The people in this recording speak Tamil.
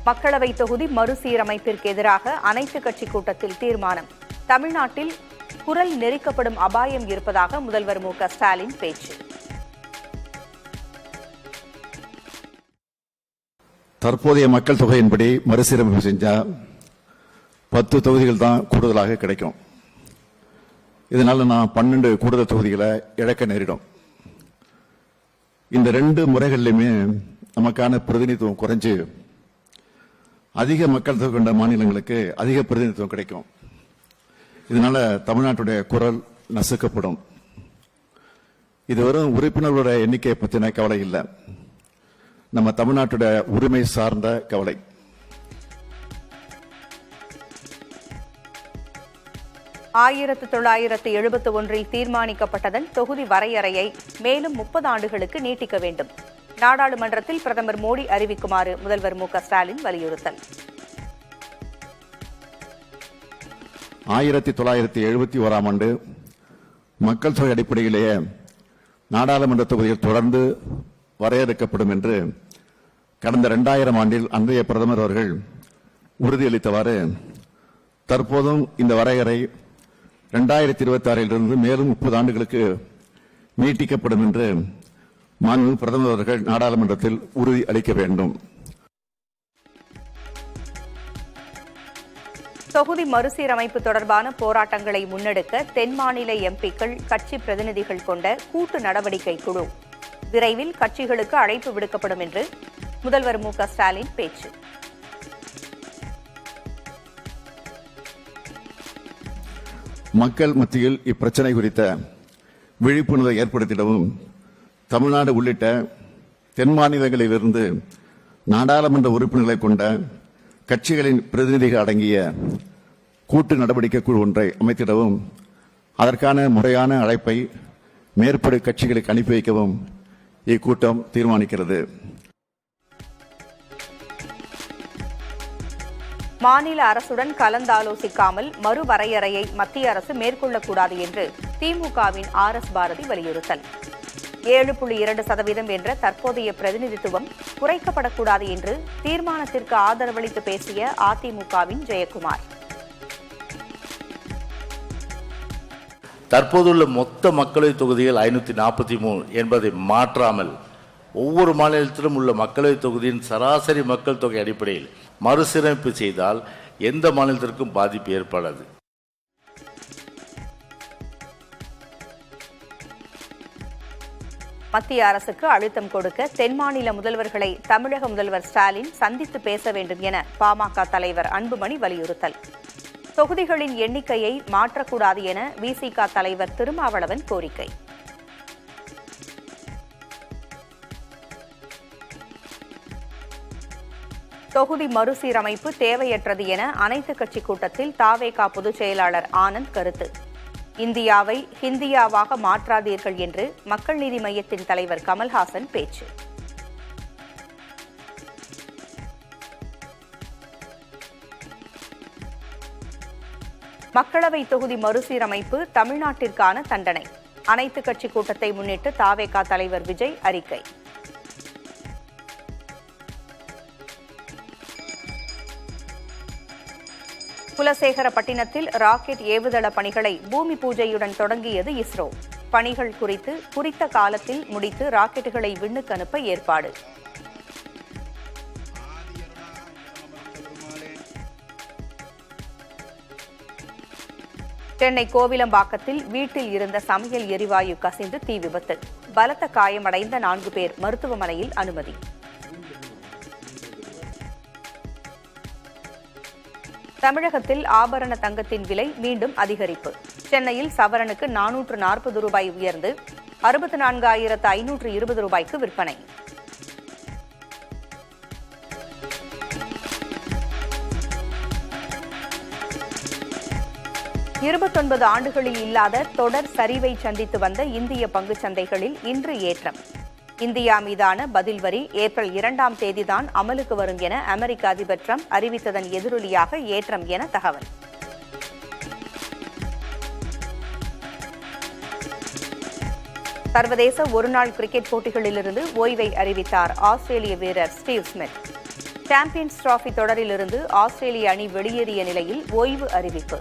மக்களவை தொகுதி மறுசீரமைப்பிற்கு எதிராக அனைத்துக் கட்சி கூட்டத்தில் தீர்மானம். தமிழ்நாட்டில் குரல் நெரிக்கப்படும் அபாயம் இருப்பதாக முதல்வர் மு.க.ஸ்டாலின் பேச்சு. தற்போதைய மக்கள் தொகையின்படி மறுசீரமைப்பு செஞ்சா 10 தொகுதிகள் தான் கூடுதலாக கிடைக்கும். இதனால நான் 12 கூடுதல் தொகுதிகளை இழக்க நேரிடும். இந்த 2 முறைகளிலுமே நமக்கான பிரதிநிதித்துவம் குறைஞ்சு அதிக மக்கள் தொகை கொண்ட மாநிலங்களுக்கு அதிக பிரதிநிதித்துவம் கிடைக்கும். இதனால தமிழ்நாட்டுடைய குரல் நசுக்கப்படும். இது வெறும் உறுப்பினர்களோட எண்ணிக்கை பற்றின கவலை இல்லை, நம்ம தமிழ்நாட்டுடைய உரிமை சார்ந்த கவலை. ஆயிரத்து 1971 தீர்மானிக்கப்பட்டதன் தொகுதி வரையறையை மேலும் 30 ஆண்டுகளுக்கு நீட்டிக்க வேண்டும். நாடாளுமன்றத்தில் பிரதமர் மோடி அறிவிக்குமாறு முதல்வர் மு.க.ஸ்டாலின் வலியுறுத்தல். 1971 ஆண்டு மக்கள் தொகை அடிப்படையிலேயே நாடாளுமன்ற தொகுதிகள் தொடர்ந்து வரையறுக்கப்படும் என்று கடந்த 2000 ஆண்டில் அன்றைய பிரதமர் அவர்கள் உறுதியளித்தவாறு தற்போதும் இந்த வரையறை 2026 மேலும் 30 ஆண்டுகளுக்கு நீட்டிக்கப்படும் என்று மாண்புமிகு பிரதமர் அவர்கள் நாடாளுமன்றத்தில் உறுதி அளிக்க வேண்டும். தொகுதி மறுசீரமைப்பு தொடர்பான போராட்டங்களை முன்னெடுக்க தென் மாநில எம்பிக்கள், கட்சி பிரதிநிதிகள் கொண்ட கூட்டு நடவடிக்கை குழு விரைவில் கட்சிகளுக்கு அழைப்பு விடுக்கப்படும் என்று முதல்வர் மு.க.ஸ்டாலின் பேச்சு. மக்கள் மத்தியில் இப்பிரச்சனை குறித்த விழிப்புணர்வை ஏற்படுத்திடவும் தமிழ்நாடு உள்ளிட்ட தென் மாநிலங்களிலிருந்து நாடாளுமன்ற உறுப்பினர்களை கொண்ட கட்சிகளின் பிரதிநிதிகள் அடங்கிய கூட்டு நடவடிக்கை குழு ஒன்றை அமைத்திடவும் அதற்கான முறையான அழைப்பை மேற்படி கட்சிகளுக்கு அனுப்பி வைக்கவும் இக்கூட்டம் தீர்மானிக்கிறது. மாநில அரசுடன் கலந்தாலோசிக்காமல் மறுவரையறையை மத்திய அரசு மேற்கொள்ளக்கூடாது என்று திமுகவின் ஆர்.எஸ். பாரதி வலியுறுத்தல். 7.2% என்ற தற்போதைய பிரதிநிதித்துவம் குறைக்கப்படக்கூடாது என்று தீர்மானத்திற்கு ஆதரவளித்து பேசிய அதிமுகவின் ஜெயக்குமார். தற்போதுள்ள மொத்த மக்களவை தொகுதிகள் 543 என்பதை மாற்றாமல் ஒவ்வொரு மாநிலத்திலும் உள்ள மக்களவை தொகுதியின் சராசரி மக்கள் தொகை அடிப்படையில் மறுசீரமைப்பு செய்தால் எந்த மாநிலத்திற்கும் பாதிப்பு ஏற்படாது. மத்திய அரசுக்கு அழுத்தம் கொடுக்க தென் மாநில முதல்வர்களை தமிழக முதல்வர் ஸ்டாலின் சந்தித்து பேச வேண்டும் என பாமக தலைவர் அன்புமணி வலியுறுத்தல். தொகுதிகளின் எண்ணிக்கையை மாற்றக்கூடாது என விசிக தலைவர் திருமாவளவன் கோரிக்கை. தொகுதி மறுசீரமைப்பு தேவையற்றது என அனைத்துக் கட்சி கூட்டத்தில் தவேக பொதுச் செயலாளர் ஆனந்த் கருத்து. இந்தியாவை ஹிந்தியாவாக மாற்றாதீர்கள் என்று மக்கள் நீதி மய்யத்தின் தலைவர் கமல்ஹாசன் பேச்சு. மக்களவை தொகுதி மறுசீரமைப்பு தமிழ்நாட்டிற்கான தண்டனை. அனைத்துக் கட்சி கூட்டத்தை முன்னிட்டு தவேக தலைவர் விஜய் அறிக்கை. குலசேகரப்பட்டினத்தில் ராக்கெட் ஏவுதள பணிகளை பூமி பூஜையுடன் தொடங்கியது இஸ்ரோ. பணிகள் குறித்த காலத்தில் முடித்து ராக்கெட்டுகளை விண்ணுக்கு அனுப்ப ஏற்பாடு. சென்னை கோவிலம்பாக்கத்தில் வீட்டில் இருந்த சமையல் எரிவாயு கசிந்து தீ விபத்து. பலத்த காயமடைந்த 4 பேர் மருத்துவமனையில் அனுமதி. தமிழகத்தில் ஆபரண தங்கத்தின் விலை மீண்டும் அதிகரிப்பு. சென்னையில் சவரனுக்கு 440 ரூபாய் உயர்ந்து 64,520 ரூபாய்க்கு விற்பனை. இருபத்தொன்பது ஆண்டுகளில் இல்லாத தொடர் சரிவை சந்தித்து வந்த இந்திய பங்குச் சந்தைகளில் இன்று ஏற்றம். இந்தியா மீதான பதில் வரி ஏப்ரல் 2ஆம் தேதிதான் அமலுக்கு வரும் என அமெரிக்க அதிபர் டிரம்ப் அறிவித்ததன் எதிரொலியாக ஏற்றம் என தகவல். சர்வதேச ஒருநாள் கிரிக்கெட் போட்டிகளிலிருந்து ஓய்வை அறிவித்தார் ஆஸ்திரேலிய வீரர் ஸ்டீவ் ஸ்மித். சாம்பியன்ஸ் டிராபி தொடரிலிருந்து ஆஸ்திரேலிய அணி வெளியேறிய நிலையில் ஓய்வு அறிவிப்பு.